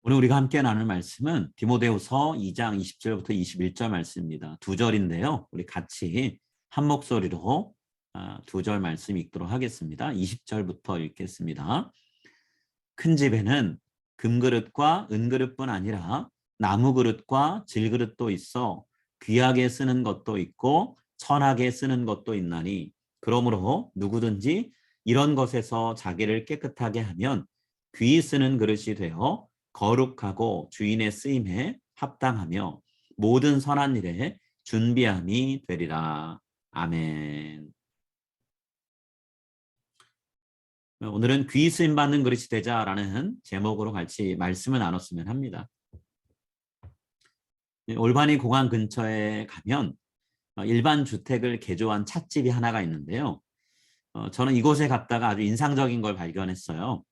오늘 우리가 함께 나눌 말씀은 디모데후서 2장 20절부터 21절 말씀입니다. 두 절인데요. 우리 같이 한 목소리로 두 절 말씀 읽도록 하겠습니다. 20절부터 읽겠습니다. 큰 집에는 금그릇과 은그릇뿐 아니라 나무그릇과 질그릇도 있어 귀하게 쓰는 것도 있고 천하게 쓰는 것도 있나니 그러므로 누구든지 이런 것에서 자기를 깨끗하게 하면 귀히 쓰는 그릇이 되어 거룩하고 주인의 쓰임에 합당하며 모든 선한 일에 준비함이 되리라. 아멘. 오늘은 귀히 쓰임 받는 그릇이 되자라는 제목으로 같이 말씀을 나눴으면 합니다. 올바니 공항 근처에 가면 일반 주택을 개조한 찻집이 하나가 있는데요. 저는 이곳에 갔다가 아주 인상적인 걸 발견했어요.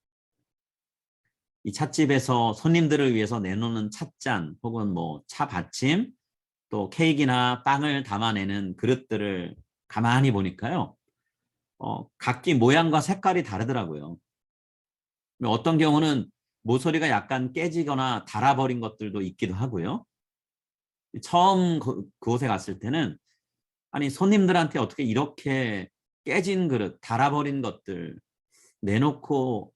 이 찻집에서 손님들을 위해서 내놓는 찻잔 혹은 뭐 차받침 또 케이크나 빵을 담아내는 그릇들을 가만히 보니까요. 각기 모양과 색깔이 다르더라고요. 어떤 경우는 모서리가 약간 깨지거나 닳아버린 것들도 있기도 하고요. 처음 그곳에 갔을 때는 아니 손님들한테 어떻게 이렇게 깨진 그릇, 닳아버린 것들 내놓고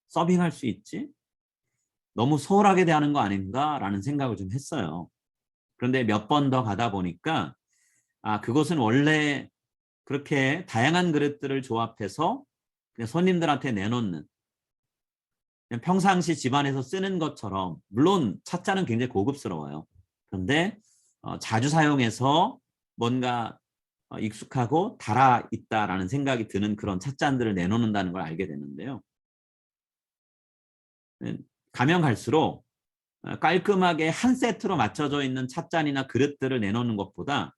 서빙할 수 있지? 너무 소홀하게 대하는 거 아닌가라는 생각을 좀 했어요. 그런데 몇 번 더 가다 보니까 그것은 원래 그렇게 다양한 그릇들을 조합해서 그냥 손님들한테 내놓는 그냥 평상시 집안에서 쓰는 것처럼 물론 찻잔은 굉장히 고급스러워요. 그런데 자주 사용해서 뭔가 익숙하고 달아 있다라는 생각이 드는 그런 찻잔들을 내놓는다는 걸 알게 됐는데요. 가면 갈수록 깔끔하게 한 세트로 맞춰져 있는 찻잔이나 그릇들을 내놓는 것보다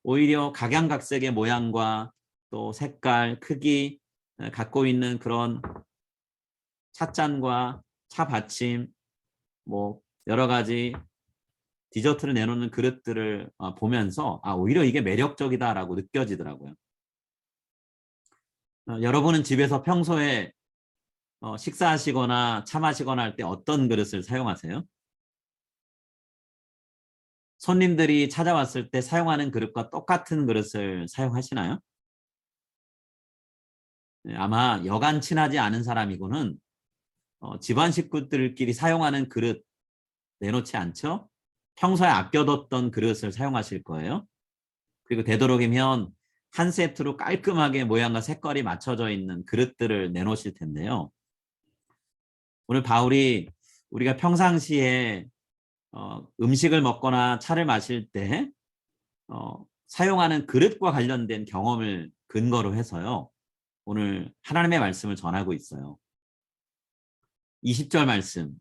오히려 각양각색의 모양과 또 색깔, 크기 갖고 있는 그런 찻잔과 차받침, 뭐 여러 가지 디저트를 내놓는 그릇들을 보면서 오히려 이게 매력적이다라고 느껴지더라고요. 여러분은 집에서 평소에 식사하시거나 차 마시거나 할 때 어떤 그릇을 사용하세요? 손님들이 찾아왔을 때 사용하는 그릇과 똑같은 그릇을 사용하시나요? 아마 여간 친하지 않은 사람이고는 집안 식구들끼리 사용하는 그릇 내놓지 않죠? 평소에 아껴뒀던 그릇을 사용하실 거예요. 그리고 되도록이면 한 세트로 깔끔하게 모양과 색깔이 맞춰져 있는 그릇들을 내놓으실 텐데요. 오늘 바울이 우리가 평상시에 음식을 먹거나 차를 마실 때 사용하는 그릇과 관련된 경험을 근거로 해서요. 오늘 하나님의 말씀을 전하고 있어요. 20절 말씀.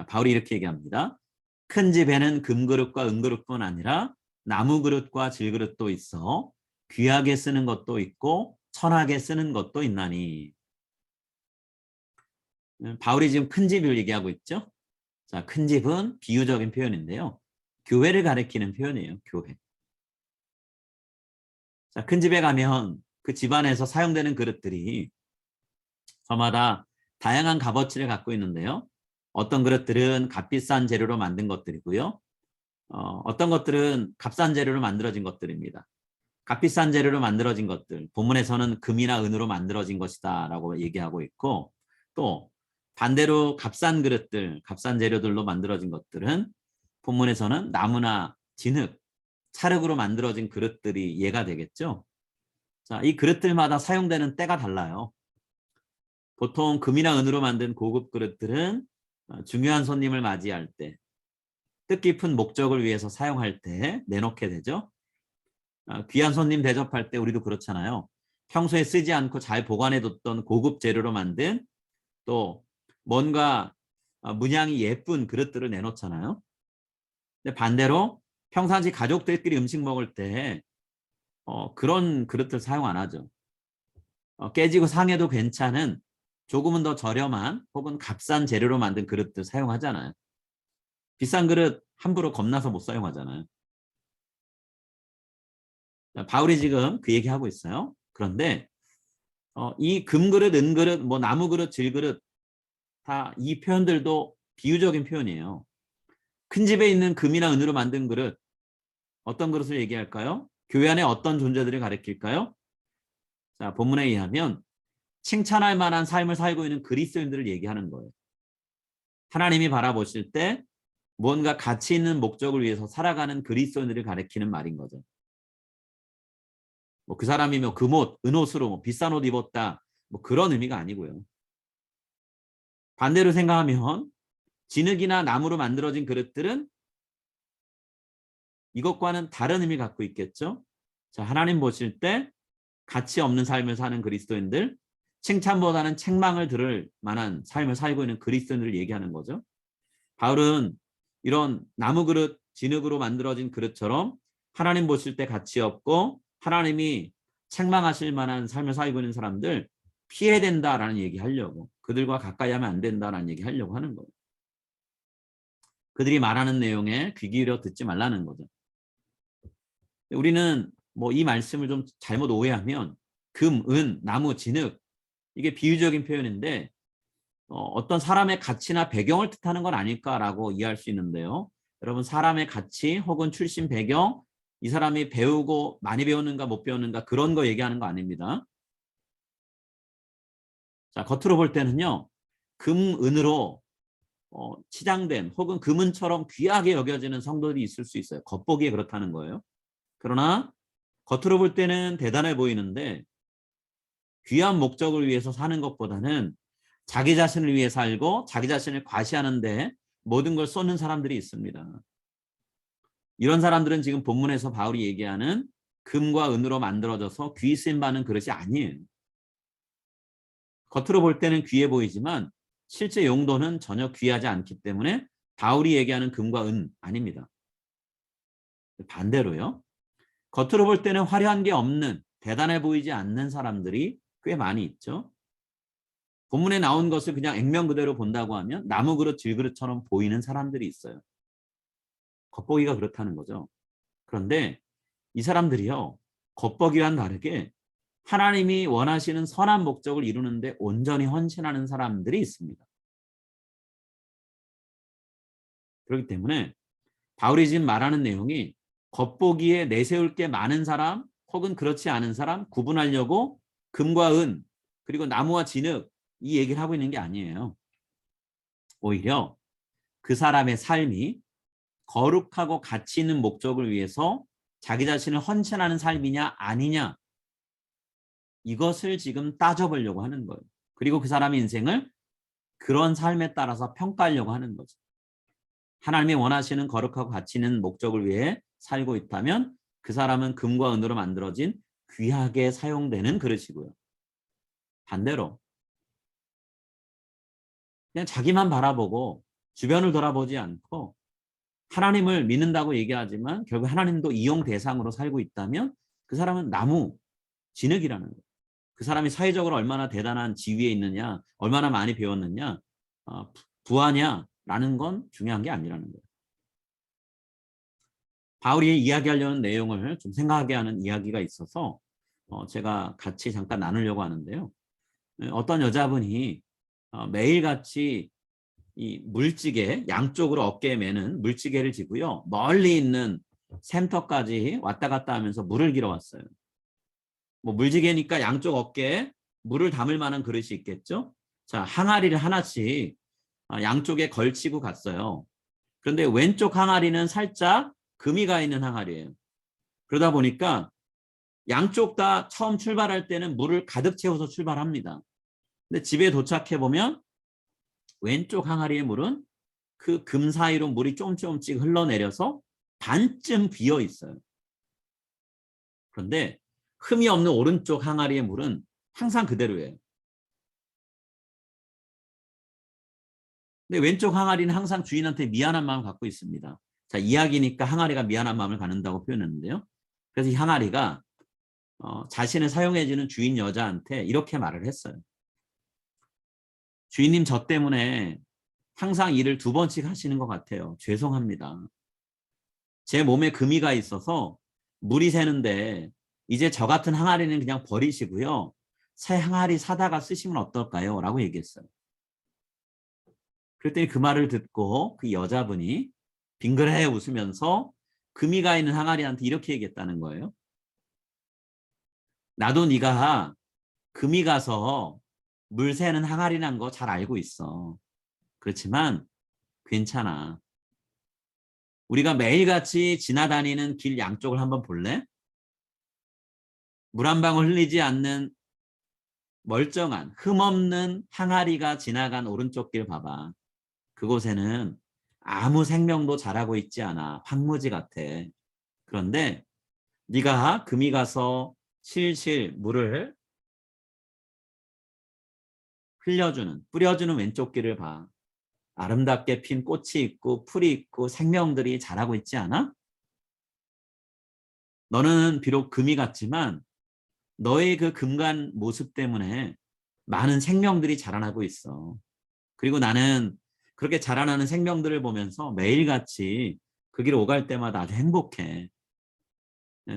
바울이 이렇게 얘기합니다. 큰 집에는 금그릇과 은그릇뿐 아니라 나무그릇과 질그릇도 있어 귀하게 쓰는 것도 있고 천하게 쓰는 것도 있나니. 바울이 지금 큰 집을 얘기하고 있죠. 자, 큰 집은 비유적인 표현인데요. 교회를 가리키는 표현이에요. 교회. 자, 큰 집에 가면 그 집안에서 사용되는 그릇들이 저마다 다양한 값어치를 갖고 있는데요. 어떤 그릇들은 값비싼 재료로 만든 것들이고요. 어떤 것들은 값싼 재료로 만들어진 것들입니다. 값비싼 재료로 만들어진 것들, 본문에서는 금이나 은으로 만들어진 것이다 라고 얘기하고 있고, 또 반대로 값싼 그릇들, 값싼 재료들로 만들어진 것들은 본문에서는 나무나 진흙, 찰흙으로 만들어진 그릇들이 예가 되겠죠. 자, 이 그릇들마다 사용되는 때가 달라요. 보통 금이나 은으로 만든 고급 그릇들은 중요한 손님을 맞이할 때, 뜻깊은 목적을 위해서 사용할 때 내놓게 되죠. 귀한 손님 대접할 때 우리도 그렇잖아요. 평소에 쓰지 않고 잘 보관해뒀던 고급 재료로 만든 또 뭔가 문양이 예쁜 그릇들을 내놓잖아요. 근데 반대로 평상시 가족들끼리 음식 먹을 때 그런 그릇들 사용 안 하죠. 깨지고 상해도 괜찮은 조금은 더 저렴한 혹은 값싼 재료로 만든 그릇들 사용하잖아요. 비싼 그릇 함부로 겁나서 못 사용하잖아요. 바울이 지금 그 얘기하고 있어요. 그런데 이 금그릇, 은그릇, 뭐 나무그릇, 질그릇 다 이 표현들도 비유적인 표현이에요. 큰 집에 있는 금이나 은으로 만든 그릇, 어떤 그릇을 얘기할까요? 교회 안에 어떤 존재들을 가리킬까요? 자, 본문에 의하면 칭찬할 만한 삶을 살고 있는 그리스도인들을 얘기하는 거예요. 하나님이 바라보실 때 무언가 가치 있는 목적을 위해서 살아가는 그리스도인들을 가리키는 말인 거죠. 뭐 그 사람이 뭐 금옷, 은옷으로 뭐 비싼 옷 입었다, 뭐 그런 의미가 아니고요. 반대로 생각하면 진흙이나 나무로 만들어진 그릇들은 이것과는 다른 의미를 갖고 있겠죠. 자, 하나님 보실 때 가치 없는 삶을 사는 그리스도인들, 칭찬보다는 책망을 들을 만한 삶을 살고 있는 그리스도인들을 얘기하는 거죠. 바울은 이런 나무 그릇, 진흙으로 만들어진 그릇처럼 하나님 보실 때 가치 없고 하나님이 책망하실 만한 삶을 살고 있는 사람들 피해야 된다라는 얘기하려고, 그들과 가까이 하면 안 된다라는 얘기하려고 하는 거예요. 그들이 말하는 내용에 귀 기울여 듣지 말라는 거죠. 우리는 뭐 이 말씀을 좀 잘못 오해하면 금, 은, 나무, 진흙, 이게 비유적인 표현인데 어떤 사람의 가치나 배경을 뜻하는 건 아닐까라고 이해할 수 있는데요. 여러분, 사람의 가치 혹은 출신 배경, 이 사람이 배우고 많이 배웠는가 못 배웠는가 그런 거 얘기하는 거 아닙니다. 자, 겉으로 볼 때는요, 금, 은으로 치장된 혹은 금은처럼 귀하게 여겨지는 성도들이 있을 수 있어요. 겉보기에 그렇다는 거예요. 그러나 겉으로 볼 때는 대단해 보이는데 귀한 목적을 위해서 사는 것보다는 자기 자신을 위해 살고 자기 자신을 과시하는데 모든 걸 쏟는 사람들이 있습니다. 이런 사람들은 지금 본문에서 바울이 얘기하는 금과 은으로 만들어져서 귀 쓰임 받는 그릇이 아니에요. 겉으로 볼 때는 귀해 보이지만 실제 용도는 전혀 귀하지 않기 때문에 바울이 얘기하는 금과 은 아닙니다. 반대로요. 겉으로 볼 때는 화려한 게 없는, 대단해 보이지 않는 사람들이 꽤 많이 있죠. 본문에 나온 것을 그냥 액면 그대로 본다고 하면 나무 그릇, 질그릇처럼 보이는 사람들이 있어요. 겉보기가 그렇다는 거죠. 그런데 이 사람들이요, 겉보기와는 다르게 하나님이 원하시는 선한 목적을 이루는데 온전히 헌신하는 사람들이 있습니다. 그렇기 때문에 바울이 지금 말하는 내용이 겉보기에 내세울 게 많은 사람 혹은 그렇지 않은 사람 구분하려고 금과 은 그리고 나무와 진흙 이 얘기를 하고 있는 게 아니에요. 오히려 그 사람의 삶이 거룩하고 가치 있는 목적을 위해서 자기 자신을 헌신하는 삶이냐 아니냐, 이것을 지금 따져보려고 하는 거예요. 그리고 그 사람의 인생을 그런 삶에 따라서 평가하려고 하는 거죠. 하나님이 원하시는 거룩하고 가치 있는 목적을 위해 살고 있다면 그 사람은 금과 은으로 만들어진 귀하게 사용되는 그릇이고요. 반대로 그냥 자기만 바라보고 주변을 돌아보지 않고 하나님을 믿는다고 얘기하지만 결국 하나님도 이용 대상으로 살고 있다면 그 사람은 나무, 진흙이라는 거예요. 그 사람이 사회적으로 얼마나 대단한 지위에 있느냐, 얼마나 많이 배웠느냐, 부하냐라는 건 중요한 게 아니라는 거예요. 바울이 이야기하려는 내용을 좀 생각하게 하는 이야기가 있어서 제가 같이 잠깐 나누려고 하는데요. 어떤 여자분이 매일같이 이 물지개, 양쪽으로 어깨에 매는 물지개를 지고요, 멀리 있는 샘터까지 왔다 갔다 하면서 물을 길어왔어요. 뭐 물지개니까 양쪽 어깨에 물을 담을 만한 그릇이 있겠죠. 자, 항아리를 하나씩 양쪽에 걸치고 갔어요. 그런데 왼쪽 항아리는 살짝 금이 가 있는 항아리예요. 그러다 보니까 양쪽 다 처음 출발할 때는 물을 가득 채워서 출발합니다. 근데 집에 도착해 보면 왼쪽 항아리의 물은 그 금 사이로 물이 조금씩 흘러내려서 반쯤 비어 있어요. 그런데 흠이 없는 오른쪽 항아리의 물은 항상 그대로예요. 근데 왼쪽 항아리는 항상 주인한테 미안한 마음을 갖고 있습니다. 자, 이야기니까 항아리가 미안한 마음을 갖는다고 표현했는데요. 그래서 이 항아리가 자신을 사용해주는 주인 여자한테 이렇게 말을 했어요. 주인님, 저 때문에 항상 일을 2번씩 하시는 것 같아요. 죄송합니다. 제 몸에 금이 가 있어서 물이 새는데 이제 저 같은 항아리는 그냥 버리시고요, 새 항아리 사다가 쓰시면 어떨까요? 라고 얘기했어요. 그랬더니 그 말을 듣고 그 여자분이 빙그레 웃으면서 금이가 있는 항아리한테 이렇게 얘기했다는 거예요. 나도 네가 금이 가서 물 새는 항아리란 거 잘 알고 있어. 그렇지만 괜찮아. 우리가 매일같이 지나다니는 길 양쪽을 한번 볼래? 물 한 방울 흘리지 않는 멀쩡한 흠없는 항아리가 지나간 오른쪽 길 봐봐. 그곳에는 아무 생명도 자라고 있지 않아. 황무지 같아. 그런데 네가 금이 가서 실실 물을 흘려주는, 뿌려주는 왼쪽 길을 봐. 아름답게 핀 꽃이 있고 풀이 있고 생명들이 자라고 있지 않아? 너는 비록 금이 같지만 너의 그 금간 모습 때문에 많은 생명들이 자라나고 있어. 그리고 나는 그렇게 자라나는 생명들을 보면서 매일같이 그 길 오갈 때마다 아주 행복해.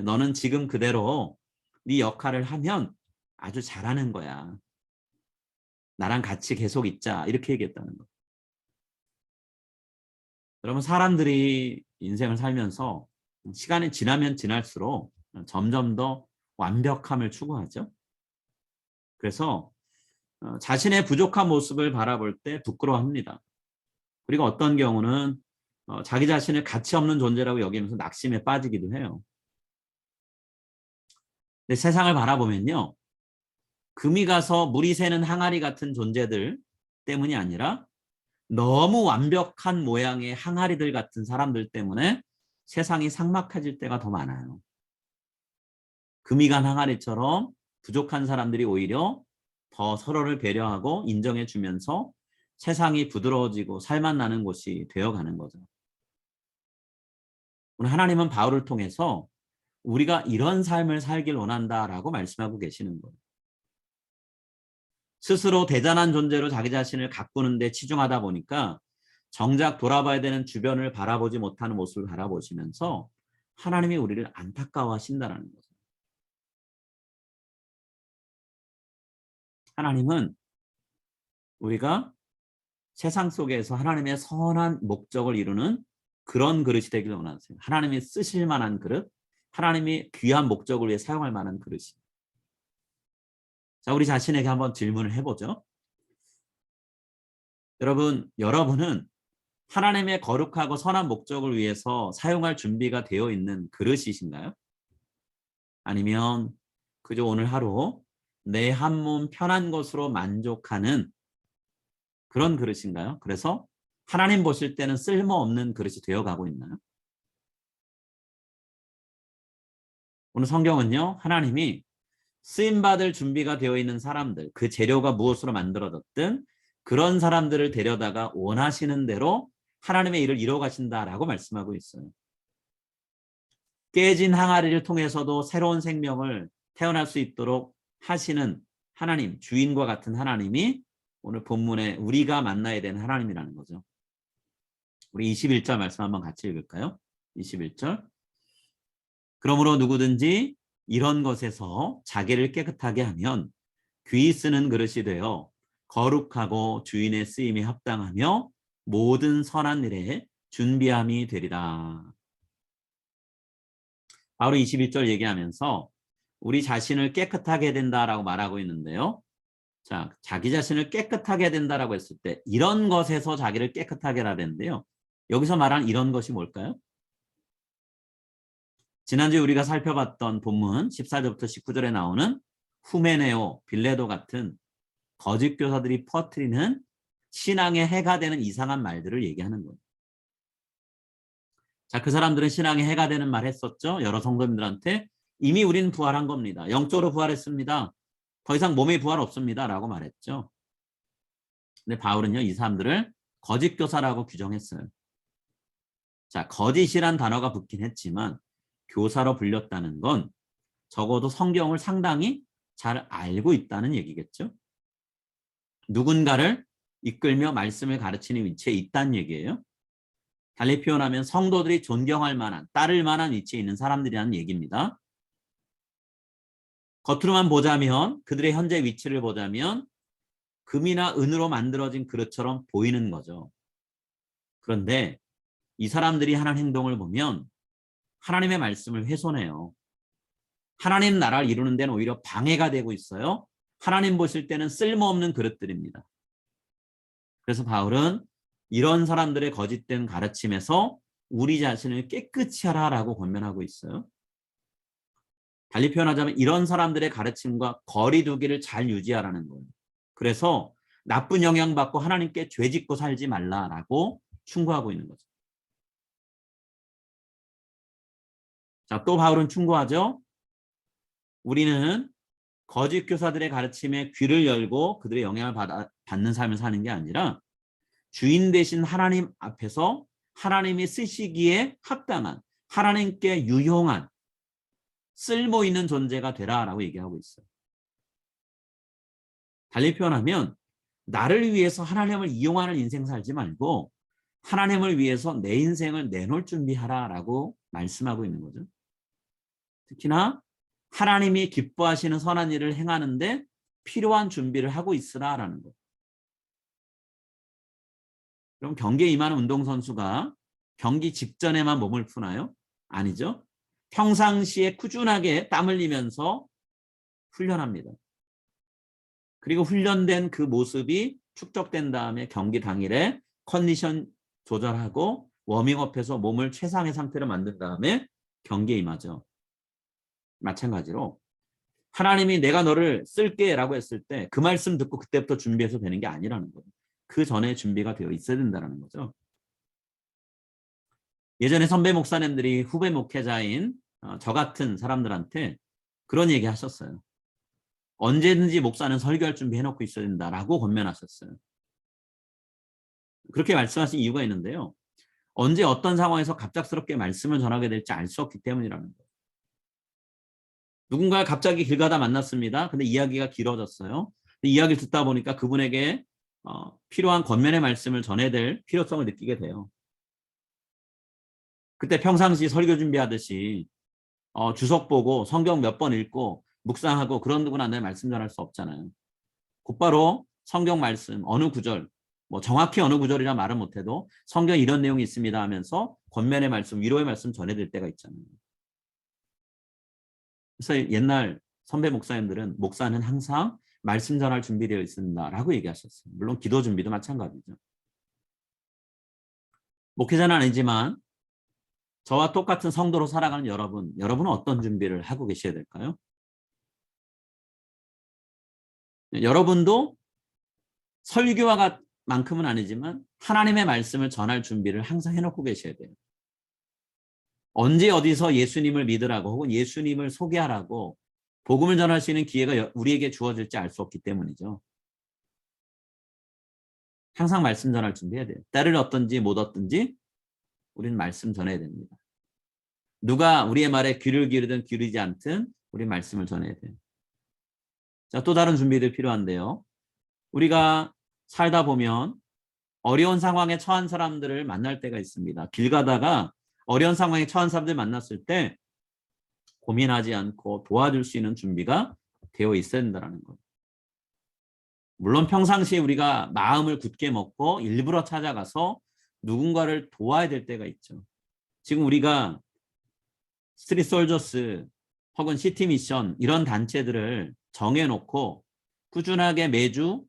너는 지금 그대로 네 역할을 하면 아주 잘하는 거야. 나랑 같이 계속 있자. 이렇게 얘기했다는 거. 여러분, 사람들이 인생을 살면서 시간이 지나면 지날수록 점점 더 완벽함을 추구하죠. 그래서 자신의 부족한 모습을 바라볼 때 부끄러워합니다. 그리고 어떤 경우는 자기 자신을 가치 없는 존재라고 여기면서 낙심에 빠지기도 해요. 근데 세상을 바라보면요. 금이 가서 물이 새는 항아리 같은 존재들 때문이 아니라 너무 완벽한 모양의 항아리들 같은 사람들 때문에 세상이 삭막해질 때가 더 많아요. 금이 간 항아리처럼 부족한 사람들이 오히려 더 서로를 배려하고 인정해 주면서 세상이 부드러워지고 살맛 나는 곳이 되어가는 거죠. 오늘 하나님은 바울을 통해서 우리가 이런 삶을 살길 원한다라고 말씀하고 계시는 거예요. 스스로 대단한 존재로 자기 자신을 가꾸는 데 치중하다 보니까 정작 돌아봐야 되는 주변을 바라보지 못하는 모습을 바라보시면서 하나님이 우리를 안타까워하신다는 거죠. 하나님은 우리가 세상 속에서 하나님의 선한 목적을 이루는 그런 그릇이 되길 원하세요. 하나님이 쓰실 만한 그릇, 하나님이 귀한 목적을 위해 사용할 만한 그릇이. 자, 우리 자신에게 한번 질문을 해보죠. 여러분은 하나님의 거룩하고 선한 목적을 위해서 사용할 준비가 되어 있는 그릇이신가요? 아니면 그저 오늘 하루 내 한 몸 편한 것으로 만족하는 그런 그릇인가요? 그래서 하나님 보실 때는 쓸모없는 그릇이 되어가고 있나요? 오늘 성경은요. 하나님이 쓰임받을 준비가 되어 있는 사람들, 그 재료가 무엇으로 만들어졌든 그런 사람들을 데려다가 원하시는 대로 하나님의 일을 이루어 가신다라고 말씀하고 있어요. 깨진 항아리를 통해서도 새로운 생명을 태어날 수 있도록 하시는 하나님, 주인과 같은 하나님이 오늘 본문에 우리가 만나야 되는 하나님이라는 거죠. 우리 21절 말씀 한번 같이 읽을까요? 21절. 그러므로 누구든지 이런 것에서 자기를 깨끗하게 하면 귀 쓰는 그릇이 되어 거룩하고 주인의 쓰임에 합당하며 모든 선한 일에 준비함이 되리라. 바로 21절 얘기하면서 우리 자신을 깨끗하게 된다라고 말하고 있는데요. 자, 자기 자신을 깨끗하게 해야 된다라고 했을 때 이런 것에서 자기를 깨끗하게 해야 되는데요. 여기서 말하는 이런 것이 뭘까요? 지난주에 우리가 살펴봤던 본문 14절부터 19절에 나오는 후메네오, 빌레도 같은 거짓 교사들이 퍼뜨리는 신앙의 해가 되는 이상한 말들을 얘기하는 거예요. 자, 그 사람들은 신앙의 해가 되는 말 했었죠. 여러 성도님들한테 이미 우리는 부활한 겁니다. 영적으로 부활했습니다. 더 이상 몸의 부활 없습니다. 라고 말했죠. 근데 바울은요, 이 사람들을 거짓 교사라고 규정했어요. 자, 거짓이란 단어가 붙긴 했지만 교사로 불렸다는 건 적어도 성경을 상당히 잘 알고 있다는 얘기겠죠. 누군가를 이끌며 말씀을 가르치는 위치에 있다는 얘기예요. 달리 표현하면 성도들이 존경할 만한, 따를 만한 위치에 있는 사람들이라는 얘기입니다. 겉으로만 보자면, 그들의 현재 위치를 보자면 금이나 은으로 만들어진 그릇처럼 보이는 거죠. 그런데 이 사람들이 하는 행동을 보면 하나님의 말씀을 훼손해요. 하나님 나라를 이루는 데는 오히려 방해가 되고 있어요. 하나님 보실 때는 쓸모없는 그릇들입니다. 그래서 바울은 이런 사람들의 거짓된 가르침에서 우리 자신을 깨끗이 하라라고 권면하고 있어요. 달리 표현하자면 이런 사람들의 가르침과 거리 두기를 잘 유지하라는 거예요. 그래서 나쁜 영향 받고 하나님께 죄짓고 살지 말라라고 충고하고 있는 거죠. 자, 또 바울은 충고하죠. 우리는 거짓 교사들의 가르침에 귀를 열고 그들의 영향을 받는 삶을 사는 게 아니라 주인 되신 하나님 앞에서 하나님이 쓰시기에 합당한, 하나님께 유용한, 쓸모 있는 존재가 되라라고 얘기하고 있어요. 달리 표현하면 나를 위해서 하나님을 이용하는 인생 살지 말고 하나님을 위해서 내 인생을 내놓을 준비하라라고 말씀하고 있는 거죠. 특히나 하나님이 기뻐하시는 선한 일을 행하는데 필요한 준비를 하고 있으라라는 것. 그럼 경기에 임하는 운동선수가 경기 직전에만 몸을 푸나요? 아니죠. 평상시에 꾸준하게 땀 흘리면서 훈련합니다. 그리고 훈련된 그 모습이 축적된 다음에 경기 당일에 컨디션 조절하고 워밍업해서 몸을 최상의 상태로 만든 다음에 경기에 임하죠. 마찬가지로 하나님이 내가 너를 쓸게 라고 했을 때 그 말씀 듣고 그때부터 준비해서 되는 게 아니라는 거예요. 그 전에 준비가 되어 있어야 된다는 거죠. 예전에 선배 목사님들이 후배 목회자인 저 같은 사람들한테 그런 얘기 하셨어요. 언제든지 목사는 설교할 준비 해놓고 있어야 된다라고 권면하셨어요. 그렇게 말씀하신 이유가 있는데요. 언제 어떤 상황에서 갑작스럽게 말씀을 전하게 될지 알 수 없기 때문이라는 거예요. 누군가 갑자기 길 가다 만났습니다. 근데 이야기가 길어졌어요. 이야기를 듣다 보니까 그분에게 필요한 권면의 말씀을 전해야 될 필요성을 느끼게 돼요. 그때 평상시 설교 준비하듯이 주석 보고 성경 몇 번 읽고 묵상하고 그런 누구나 내 말씀 전할 수 없잖아요. 곧바로 성경 말씀 어느 구절, 뭐 정확히 어느 구절이라 말은 못해도 성경 이런 내용이 있습니다 하면서 권면의 말씀, 위로의 말씀 전해드릴 때가 있잖아요. 그래서 옛날 선배 목사님들은 목사는 항상 말씀 전할 준비되어 있습니다라고 얘기하셨어요. 물론 기도 준비도 마찬가지죠. 목회자는 아니지만 저와 똑같은 성도로 살아가는 여러분은 어떤 준비를 하고 계셔야 될까요? 여러분도 설교와 만큼은 아니지만 하나님의 말씀을 전할 준비를 항상 해놓고 계셔야 돼요. 언제 어디서 예수님을 믿으라고 혹은 예수님을 소개하라고 복음을 전할 수 있는 기회가 우리에게 주어질지 알 수 없기 때문이죠. 항상 말씀 전할 준비해야 돼요. 때를 얻든지 못 얻든지 우리는 말씀 전해야 됩니다. 누가 우리의 말에 귀를 기르든 기르지 않든 우리 말씀을 전해야 돼요. 자, 또 다른 준비도 필요한데요. 우리가 살다 보면 어려운 상황에 처한 사람들을 만날 때가 있습니다. 길 가다가 어려운 상황에 처한 사람들 만났을 때 고민하지 않고 도와줄 수 있는 준비가 되어 있어야 된다는 거예요. 물론 평상시에 우리가 마음을 굳게 먹고 일부러 찾아가서 누군가를 도와야 될 때가 있죠. 지금 우리가 스트릿 솔저스 혹은 시티 미션 이런 단체들을 정해놓고 꾸준하게 매주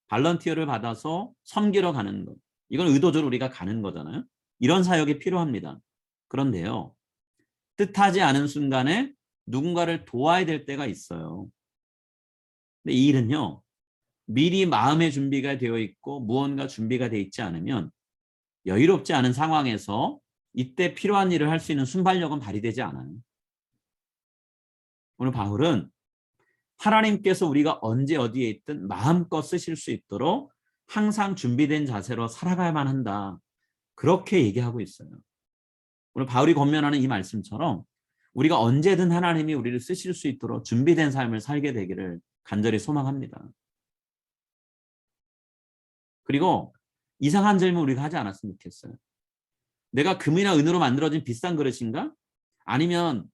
발런티어를 받아서 섬기러 가는 것. 이건 의도적으로 우리가 가는 거잖아요. 이런 사역이 필요합니다. 그런데요. 뜻하지 않은 순간에 누군가를 도와야 될 때가 있어요. 근데 이 일은요. 미리 마음의 준비가 되어 있고 무언가 준비가 되어 있지 않으면 여유롭지 않은 상황에서 이때 필요한 일을 할 수 있는 순발력은 발휘되지 않아요. 오늘 바울은 하나님께서 우리가 언제 어디에 있든 마음껏 쓰실 수 있도록 항상 준비된 자세로 살아가야만 한다. 그렇게 얘기하고 있어요. 오늘 바울이 권면하는 이 말씀처럼 우리가 언제든 하나님이 우리를 쓰실 수 있도록 준비된 삶을 살게 되기를 간절히 소망합니다. 그리고 이상한 질문 우리가 하지 않았으면 좋겠어요. 내가 금이나 은으로 만들어진 비싼 그릇인가? 아니면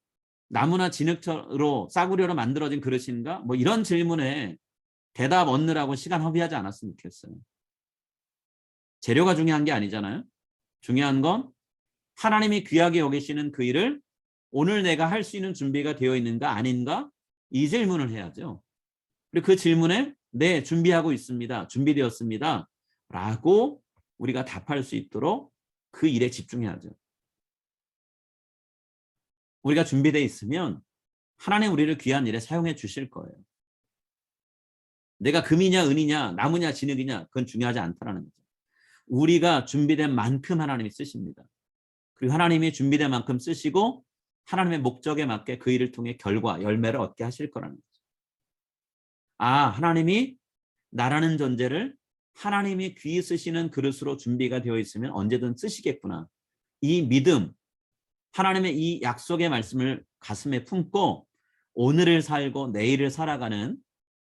나무나 진흙으로 싸구려로 만들어진 그릇인가? 뭐 이런 질문에 대답 얻느라고 시간 허비하지 않았으면 좋겠어요. 재료가 중요한 게 아니잖아요. 중요한 건 하나님이 귀하게 여기시는 그 일을 오늘 내가 할 수 있는 준비가 되어 있는가 아닌가? 이 질문을 해야죠. 그리고 그 질문에 네, 준비하고 있습니다. 준비되었습니다. 라고 우리가 답할 수 있도록 그 일에 집중해야죠. 우리가 준비되어 있으면 하나님 우리를 귀한 일에 사용해 주실 거예요. 내가 금이냐 은이냐 나무냐 진흙이냐 그건 중요하지 않다라는 거죠. 우리가 준비된 만큼 하나님이 쓰십니다. 그리고 하나님이 준비된 만큼 쓰시고 하나님의 목적에 맞게 그 일을 통해 결과, 열매를 얻게 하실 거라는 거죠. 아, 하나님이 나라는 존재를 하나님이 귀히 쓰시는 그릇으로 준비가 되어 있으면 언제든 쓰시겠구나. 이 믿음, 하나님의 이 약속의 말씀을 가슴에 품고 오늘을 살고 내일을 살아가는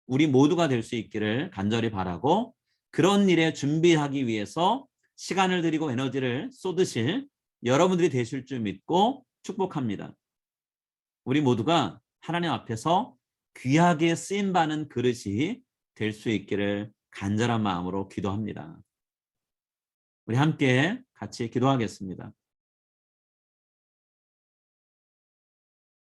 우리 모두가 될 수 있기를 간절히 바라고, 그런 일에 준비하기 위해서 시간을 들이고 에너지를 쏟으실 여러분들이 되실 줄 믿고 축복합니다. 우리 모두가 하나님 앞에서 귀하게 쓰임받는 그릇이 될 수 있기를 간절한 마음으로 기도합니다. 우리 함께 같이 기도하겠습니다.